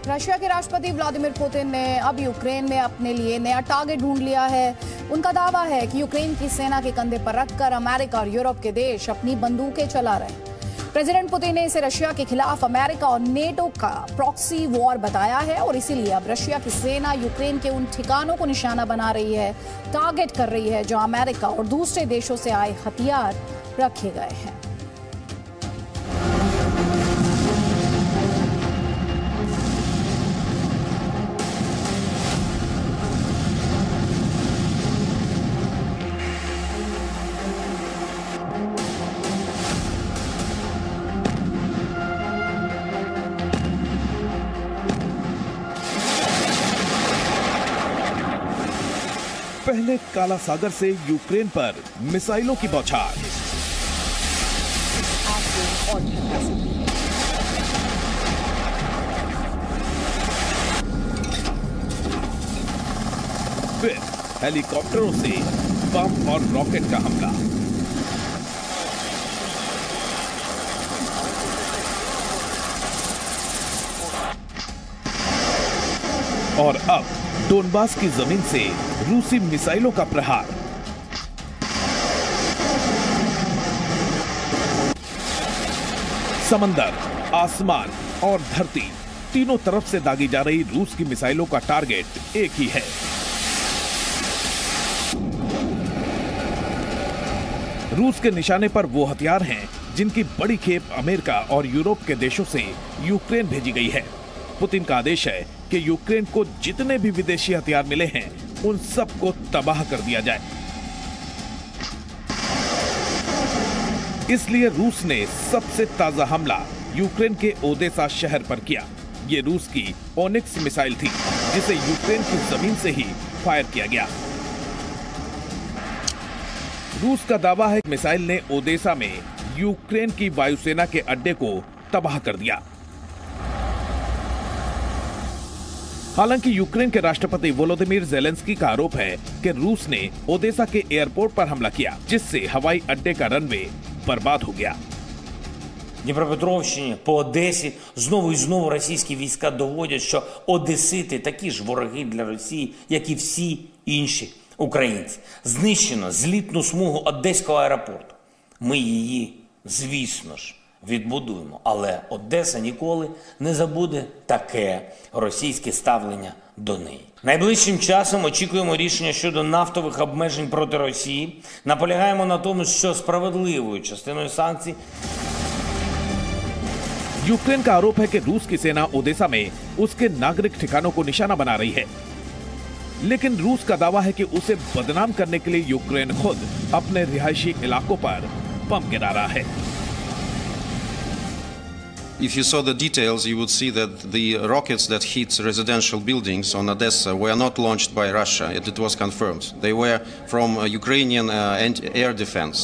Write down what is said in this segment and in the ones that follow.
Russia के राष्ट्रपति Vladimir Putin ने अब यूक्रेन में अपने लिए नया टारगेट ढूंढ लिया है। उनका दावा है कि यूक्रेन की सेना के कंधे पर रखकर अमेरिका और यूरोप के देश अपनी बंदूकें चला रहे हैं। प्रेसिडेंट पुतिन ने इसे रशिया के खिलाफ अमेरिका और नेटो का प्रॉक्सी वॉर बताया है और इसीलिए अब रशिया की सेना यूक्रेन के उन ठिकानों को निशाना बना रही है, टारगेट कर रही है जहां अमेरिका और दूसरे देशों से आए हथियार रखे गए हैं। पहले काला सागर से यूक्रेन पर मिसाइलों की बौछार, फिर हेलीकॉप्टरों से बम और रॉकेट का हमला, और अब डोनबास की जमीन से रूसी मिसाइलों का प्रहार। समंदर, आसमान और धरती तीनों तरफ से दागी जा रही रूस की मिसाइलों का टारगेट एक ही है। रूस के निशाने पर वो हथियार हैं जिनकी बड़ी खेप अमेरिका और यूरोप के देशों से यूक्रेन भेजी गई है। पुतिन का आदेश है कि यूक्रेन को जितने भी विदेशी हथियार मिले हैं उन सबको तबाह कर दिया जाए। इसलिए रूस ने सबसे ताजा हमला यूक्रेन के ओदेसा शहर पर किया। ये रूस की ओनिक्स मिसाइल थी जिसे यूक्रेन की जमीन से ही फायर किया गया। रूस का दावा है कि मिसाइल ने ओदेसा में यूक्रेन की वायुसेना के अड्डे को तबाह कर दिया। हालांकि यूक्रेन के राष्ट्रपति वोलोदिमीर ज़ेलेंस्की का आरोप है कि रूस ने ओदेसा के एयरपोर्ट पर हमला किया, जिससे हवाई अड्डे का रनवे बर्बाद हो गया। Дніпропетровщині, по Одесі знову і знову російські війська доводять, що одесити такі ж вороги для Росії, як і всі інші українці. Знищено злітну смугу Одеського аеропорту. Ми її, звісно ж, відбудуємо, але Одеса ніколи не забуде таке російське ставлення до неї. Найближчим часом очікуємо рішення щодо нафтових обмежень проти Росії. Наполягаємо на тому, що справедливою частиною санкцій यूक्रेन का आरोप है कि रूस की सेना ओदेसा में उसके नागरिक ठिकानों को निशाना बना रही है, लेकिन रूस का दावा है कि उसे बदनाम करने के लिए यूक्रेन खुद अपने रिहायशी इलाकों पर बम गिरा रहा है। If you saw the details, you would see that the rockets that hit residential buildings on Odessa were not launched by Russia. It was confirmed. They were from Ukrainian air defense.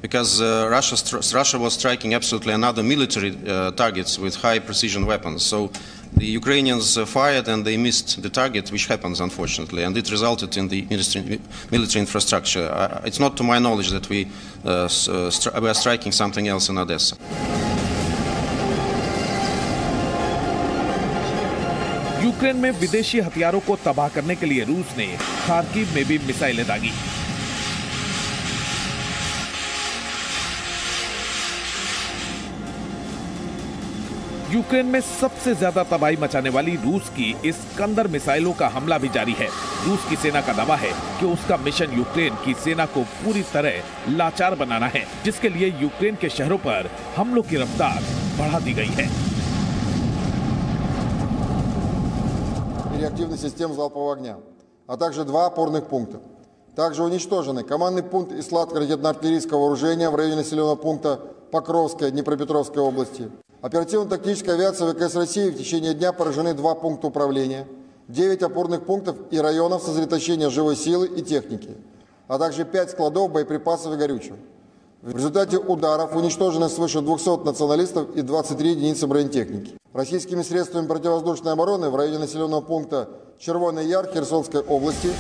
Because Russia was striking absolutely another military targets with high precision weapons. So the Ukrainians fired and they missed the target, which happens unfortunately, and it resulted in the military infrastructure. It's not to my knowledge that we were striking something else in Odessa. Ukraine में विदेशी हथियारों को तबाह करने के लिए रूस ने खार्किव में भी मिसाइलें दागी। यूक्रेन में सबसे ज्यादा तबाही मचाने वाली रूस की इस्कंदर मिसाइलों का हमला भी जारी है। रूस की सेना का दावा है कि उसका मिशन यूक्रेन की सेना को पूरी तरह लाचार बनाना है, जिसके लिए यूक्रेन के शहरों पर हमलों की रफ्तार बढ़ा दी गई है। Реактивных систем залпового огня, а также 2 опорных пункта. Также уничтожены командный пункт и склад ракетно-артиллерийского вооружения в районе населенного пункта Покровская Днепропетровской области. Оперативно-тактической авиации ВКС России в течение дня поражены 2 пункта управления, 9 опорных пунктов и районов сосредоточения живой силы и техники, а также 5 складов боеприпасов и горючего. В результате ударов уничтожено свыше 200 националистов и 23 единицы бронетехники. Российскими средствами противовоздушной обороны в районе населенного пункта Червоный Яр Херсонской области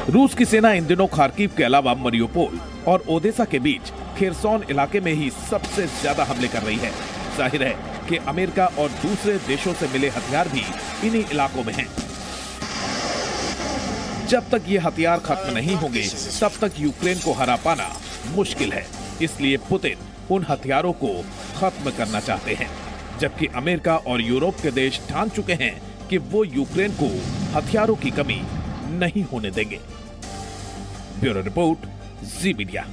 रूस की सेना इन दिनों खार्किव के अलावा मरियोपोल और ओदेसा के बीच खेरसौन इलाके में ही सबसे ज्यादा हमले कर रही है। जाहिर है कि अमेरिका और दूसरे देशों से मिले हथियार भी इन्हीं इलाकों में हैं। जब तक ये हथियार खत्म नहीं होंगे तब तक यूक्रेन को हरा पाना मुश्किल है। इसलिए पुतिन उन हथियारों को खत्म करना चाहते हैं, जबकि अमेरिका और यूरोप के देश ठान चुके हैं कि वो यूक्रेन को हथियारों की कमी नहीं होने देंगे। ब्यूरो रिपोर्ट, जी मीडिया।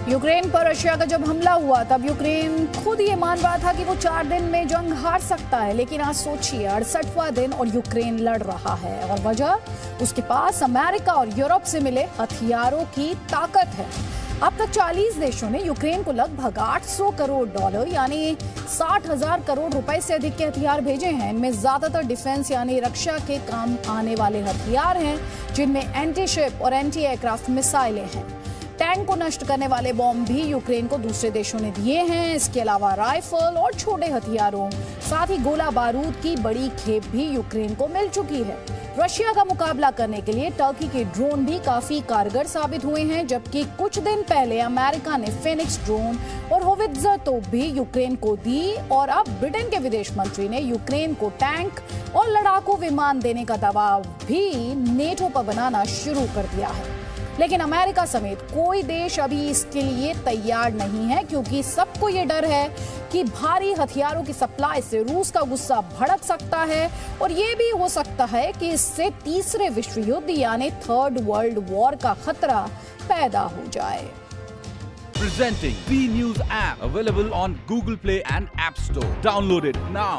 यूक्रेन पर रशिया का जब हमला हुआ तब यूक्रेन खुद ये मान रहा था कि वो 4 दिन में जंग हार सकता है, लेकिन आज सोचिए 68वां दिन और यूक्रेन लड़ रहा है। और वजह, उसके पास अमेरिका और यूरोप से मिले हथियारों की ताकत है। अब तक 40 देशों ने यूक्रेन को लगभग $800 करोड़ यानी 60,000 करोड़ रुपए से अधिक के हथियार भेजे हैं। इनमें ज्यादातर डिफेंस यानी रक्षा के काम आने वाले हथियार हैं, जिनमें एंटी शिप और एंटी एयरक्राफ्ट मिसाइलें हैं। टैंक को नष्ट करने वाले बॉम्ब भी यूक्रेन को दूसरे देशों ने दिए हैं। इसके अलावा राइफल और छोटे हथियारों, साथ ही गोला बारूद की बड़ी खेप भी यूक्रेन को मिल चुकी है। रशिया का मुकाबला करने के लिए टर्की के ड्रोन भी काफी कारगर साबित हुए हैं, जबकि कुछ दिन पहले अमेरिका ने फेनिक्स ड्रोन और होवित्जर तोप भी यूक्रेन को दी। और अब ब्रिटेन के विदेश मंत्री ने यूक्रेन को टैंक और लड़ाकू विमान देने का दबाव भी नेटो पर बनाना शुरू कर दिया है। लेकिन अमेरिका समेत कोई देश अभी इसके लिए तैयार नहीं है, क्योंकि सबको ये डर है कि भारी हथियारों की सप्लाई से रूस का गुस्सा भड़क सकता है और ये भी हो सकता है कि इससे तीसरे विश्व युद्ध यानी थर्ड वर्ल्ड वॉर का खतरा पैदा हो जाए। Presenting B News app available on Google Play and App Store. Download it now.